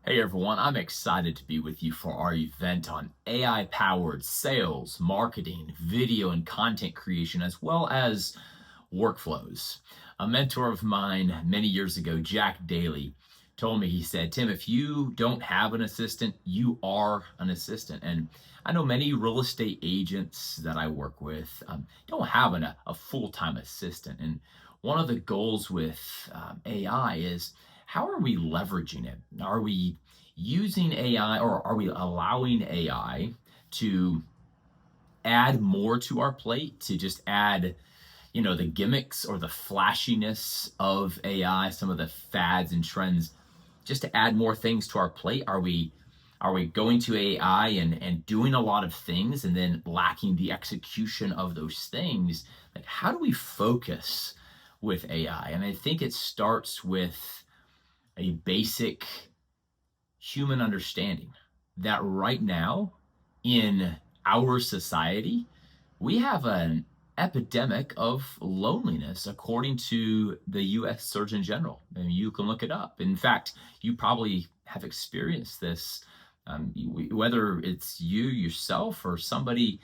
Hey everyone, I'm excited to be with you for our event on AI powered sales, marketing, video, and content creation, as well as workflows. A mentor of mine many years ago, Jack Daly, told me, he said, Tim, if you don't have an assistant, you are an assistant. And I know many real estate agents that I work with don't have a full time assistant. And one of the goals with AI is how are we leveraging it? Are we using AI or are we allowing AI to add more to our plate, to just add the gimmicks or the flashiness of AI, some of the fads and trends, just to add more things to our plate? Are we going to AI and doing a lot of things and then lacking the execution of those things? Like, how do we focus with AI? And I think it starts with a basic human understanding that right now in our society, we have an epidemic of loneliness, according to the US Surgeon General. And you can look it up. In fact, you probably have experienced this, whether it's you yourself or somebody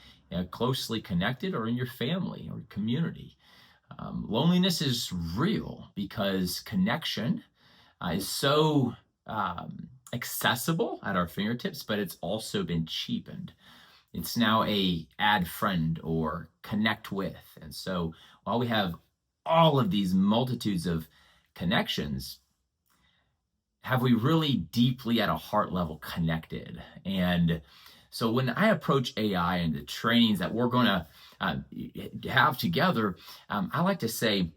closely connected or in your family or community. Loneliness is real because connection is so accessible at our fingertips, but it's also been cheapened. It's now a add friend or connect with. And so while we have all of these multitudes of connections, have we really deeply at a heart level connected? And so when I approach AI and the trainings that we're going to have together, I like to say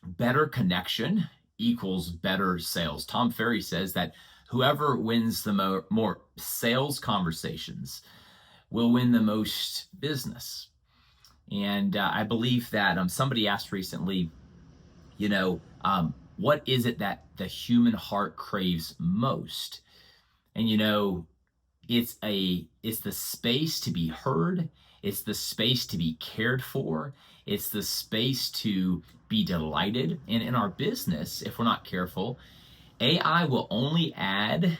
better connection equals better sales. Tom Ferry says that whoever wins the more sales conversations will win the most business. And I believe that somebody asked recently, what is it that the human heart craves most? And it's the space to be heard. It's the space to be cared for. It's the space to be delighted. And in our business, if we're not careful, AI will only add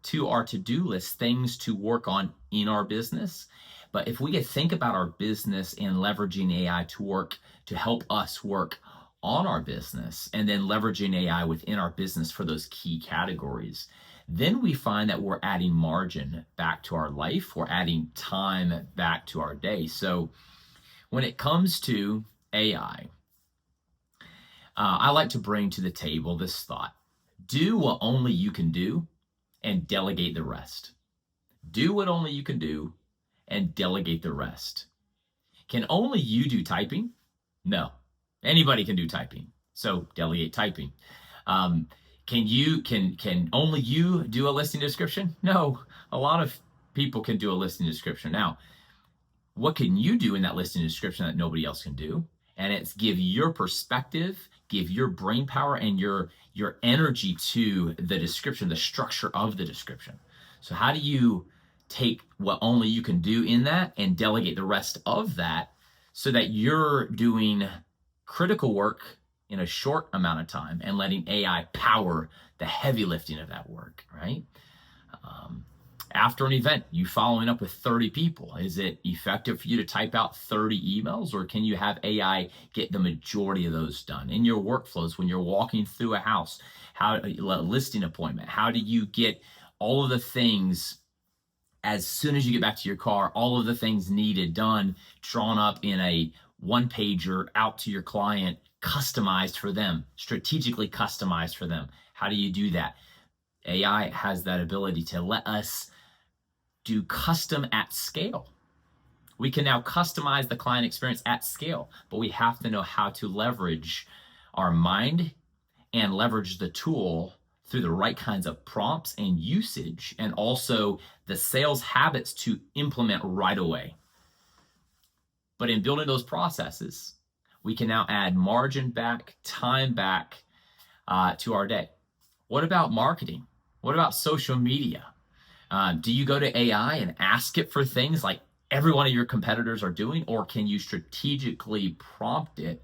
to our to-do list things to work on in our business. But if we could think about our business and leveraging AI to help us work on our business, and then leveraging AI within our business for those key categories, then we find that we're adding margin back to our life. We're adding time back to our day. So when it comes to AI, I like to bring to the table this thought: do what only you can do and delegate the rest. Do what only you can do and delegate the rest. Can only you do typing? No. Anybody can do typing. So delegate typing. Can only you do a listing description? No. A lot of people can do a listing description. Now, what can you do in that listing description that nobody else can do? And it's give your perspective, give your brain power and your energy to the description, the structure of the description. So how do you take what only you can do in that and delegate the rest of that so that you're doing critical work in a short amount of time and letting AI power the heavy lifting of that work, right? After an event, you following up with 30 people. Is it effective for you to type out 30 emails, or can you have AI get the majority of those done? In your workflows, when you're walking through a house, a listing appointment, how do you get all of the things as soon as you get back to your car, all of the things needed done, drawn up in a one-pager out to your client, customized for them, strategically customized for them? How do you do that? AI has that ability to let us do custom at scale. We can now customize the client experience at scale, but we have to know how to leverage our mind and leverage the tool through the right kinds of prompts and usage, and also the sales habits to implement right away. But in building those processes, we can now add margin back, time back to our day. What about marketing? What about social media? Do you go to AI and ask it for things like every one of your competitors are doing, or can you strategically prompt it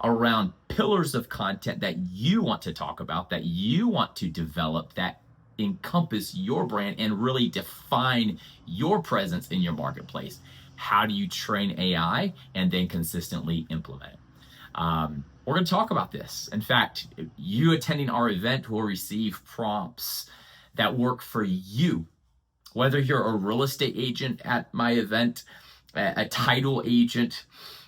around pillars of content that you want to talk about, that you want to develop, that encompass your brand and really define your presence in your marketplace. How do you train AI and then consistently implement it? We're going to talk about this. In fact, you attending our event will receive prompts that work for you. Whether you're a real estate agent at my event, a title agent,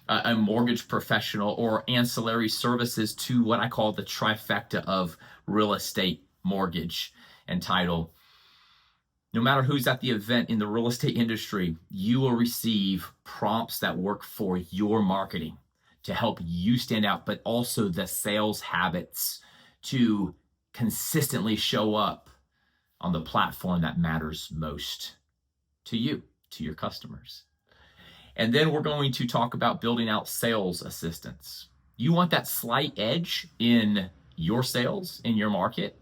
a mortgage professional, or ancillary services to what I call the trifecta of real estate, mortgage, and title. No matter who's at the event in the real estate industry, you will receive prompts that work for your marketing to help you stand out, but also the sales habits to consistently show up on the platform that matters most to you, to your customers. And then we're going to talk about building out sales assistants. You want that slight edge in your sales, in your market?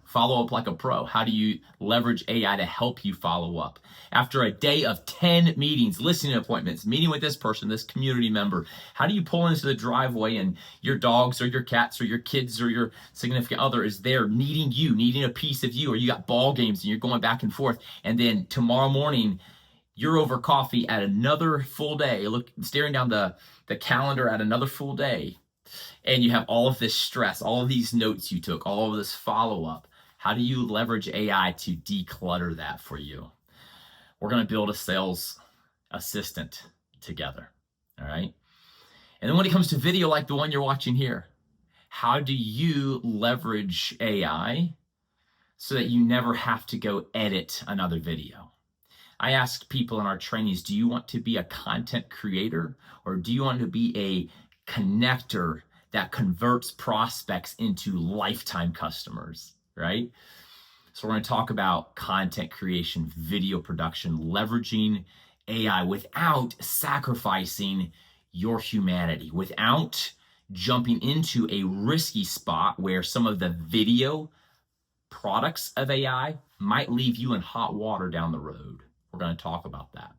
Follow up like a pro. How do you leverage AI to help you follow up? After a day of 10 meetings, listening appointments, meeting with this person, this community member, how do you pull into the driveway and your dogs or your cats or your kids or your significant other is there needing you, needing a piece of you, or you got ball games and you're going back and forth. And then tomorrow morning, you're over coffee at another full day, staring down the calendar at another full day. And you have all of this stress, all of these notes you took, all of this follow-up. How do you leverage AI to declutter that for you? We're going to build a sales assistant together, all right? And then when it comes to video like the one you're watching here, how do you leverage AI so that you never have to go edit another video? I ask people in our trainings, do you want to be a content creator or do you want to be a connector that converts prospects into lifetime customers? Right? So we're going to talk about content creation, video production, leveraging AI without sacrificing your humanity, without jumping into a risky spot where some of the video products of AI might leave you in hot water down the road. We're going to talk about that.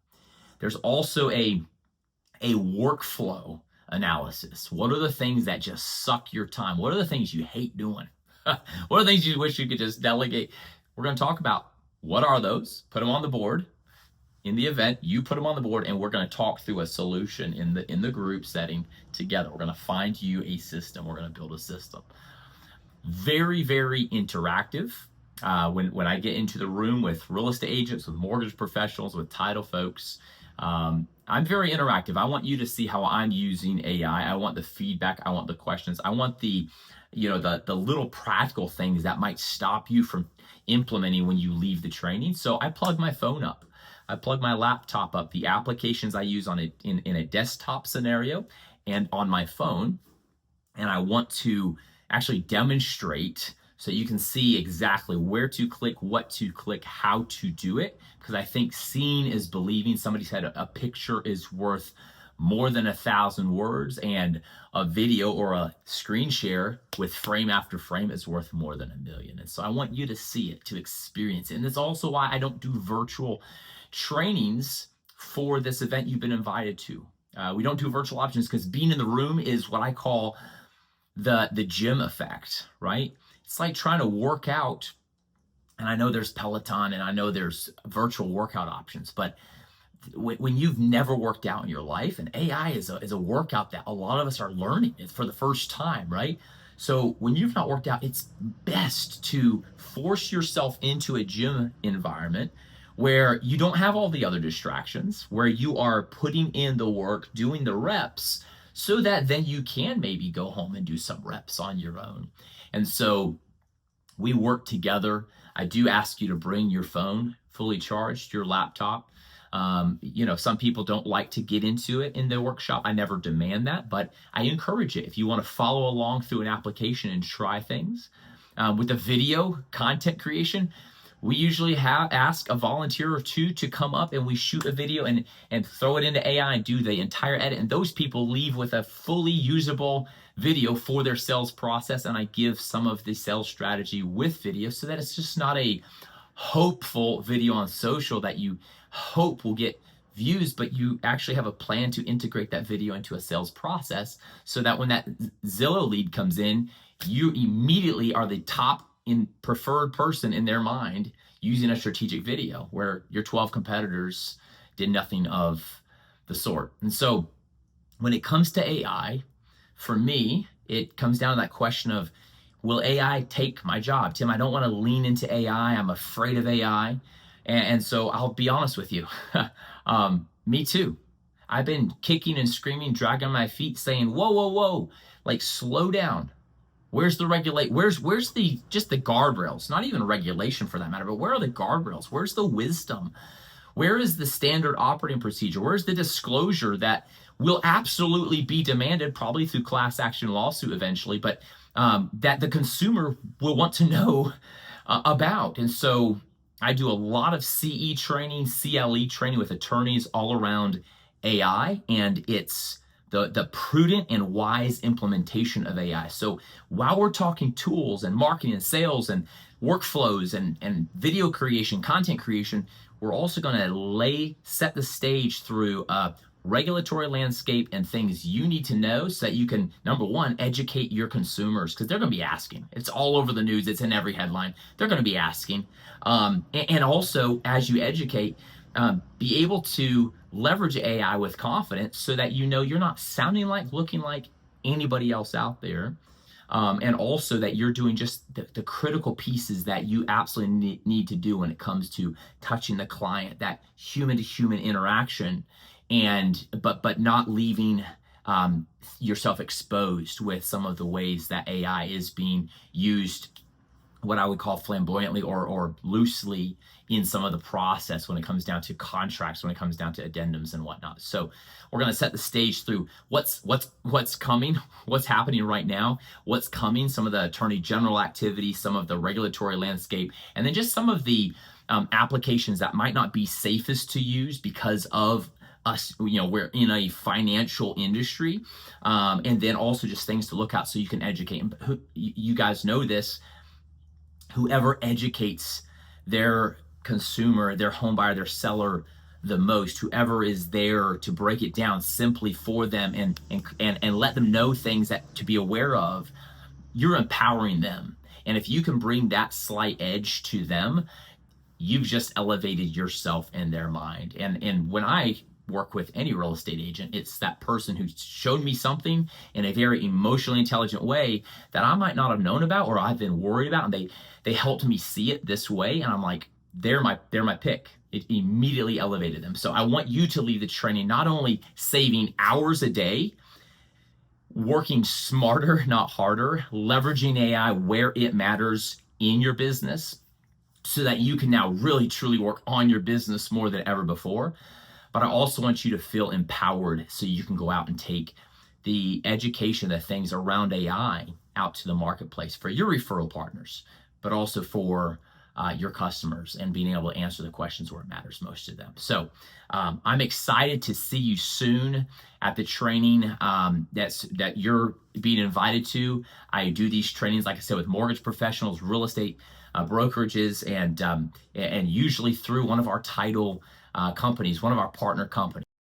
There's also a workflow analysis. What are the things that just suck your time? What are the things you hate doing? What are the things you wish you could just delegate? We're going to talk about what are those, put them on the board in the event, you put them on the board, and we're going to talk through a solution in the group setting together. We're going to find you a system. We're going to build a system. Very, very interactive. When I get into the room with real estate agents, with mortgage professionals, with title folks, I'm very interactive. I want you to see how I'm using AI. I want the feedback. I want the questions. I want the little practical things that might stop you from implementing when you leave the training. So I plug my phone up. I plug my laptop up. The applications I use in a desktop scenario and on my phone. And I want to actually demonstrate so you can see exactly where to click, what to click, how to do it. Because I think seeing is believing. Somebody said a picture is worth more than 1,000 words, and a video or a screen share with frame after frame is worth more than 1,000,000. And so I want you to see it, to experience it. And that's also why I don't do virtual trainings for this event you've been invited to. We don't do virtual options because being in the room is what I call the gym effect, right? It's like trying to work out, and I know there's Peloton and I know there's virtual workout options, but when you've never worked out in your life, and AI is a workout that a lot of us are learning it for the first time, right? So when you've not worked out, it's best to force yourself into a gym environment where you don't have all the other distractions, where you are putting in the work, doing the reps, so that then you can maybe go home and do some reps on your own. And so we work together. I do ask you to bring your phone fully charged, your laptop. Some people don't like to get into it in the workshop. I never demand that, but I encourage it. If you want to follow along through an application and try things. With the video content creation, we usually ask a volunteer or two to come up and we shoot a video and throw it into AI and do the entire edit. And those people leave with a fully usable video for their sales process. And I give some of the sales strategy with video so that it's just not a hopeful video on social that you hope will get views, but you actually have a plan to integrate that video into a sales process so that when that Zillow lead comes in, you immediately are the top preferred person in their mind using a strategic video where your 12 competitors did nothing of the sort. And so when it comes to AI, for me, it comes down to that question of, will AI take my job? Tim, I don't want to lean into AI. I'm afraid of AI. And so I'll be honest with you. Me too. I've been kicking and screaming, dragging my feet, saying, whoa, whoa, whoa, like slow down. Where's the where's the just the guardrails? Not even regulation for that matter, but where are the guardrails? Where's the wisdom? Where is the standard operating procedure? Where's the disclosure that will absolutely be demanded, probably through class action lawsuit eventually, but that the consumer will want to know about? And so I do a lot of CE training, CLE training with attorneys all around AI, and it's the prudent and wise implementation of AI. So while we're talking tools and marketing and sales and workflows and video creation, content creation, we're also going to set the stage through a regulatory landscape and things you need to know so that you can, number one, educate your consumers, because they're going to be asking. It's all over the news. It's in every headline. They're going to be asking. And also, as you educate, be able to leverage AI with confidence so that you know you're not sounding like, looking like anybody else out there. And also that you're doing just the critical pieces that you absolutely need to do when it comes to touching the client, that human-to-human interaction, but not leaving yourself exposed with some of the ways that AI is being used, what I would call flamboyantly or loosely in some of the process when it comes down to contracts, when it comes down to addendums and whatnot. So we're going to set the stage through what's coming, what's happening right now, what's coming, some of the attorney general activity, some of the regulatory landscape, and then just some of the applications that might not be safest to use because of us, we're in a financial industry, and then also just things to look out so you can educate. You guys know this. Whoever educates their consumer, their home buyer, their seller the most, whoever is there to break it down simply for them and let them know things that to be aware of, you're empowering them. And if you can bring that slight edge to them, you've just elevated yourself in their mind. And when I work with any real estate agent, it's that person who showed me something in a very emotionally intelligent way that I might not have known about or I've been worried about, and they helped me see it this way, and I'm like, they're my pick. It immediately elevated them. So I want you to leave the training not only saving hours a day, working smarter, not harder, leveraging AI where it matters in your business so that you can now really truly work on your business more than ever before. But I also want you to feel empowered so you can go out and take the education, the things around AI out to the marketplace for your referral partners, but also for your customers and being able to answer the questions where it matters most to them. So I'm excited to see you soon at the training that you're being invited to. I do these trainings, like I said, with mortgage professionals, real estate brokerages, and usually through one of our title companies, one of our partner companies.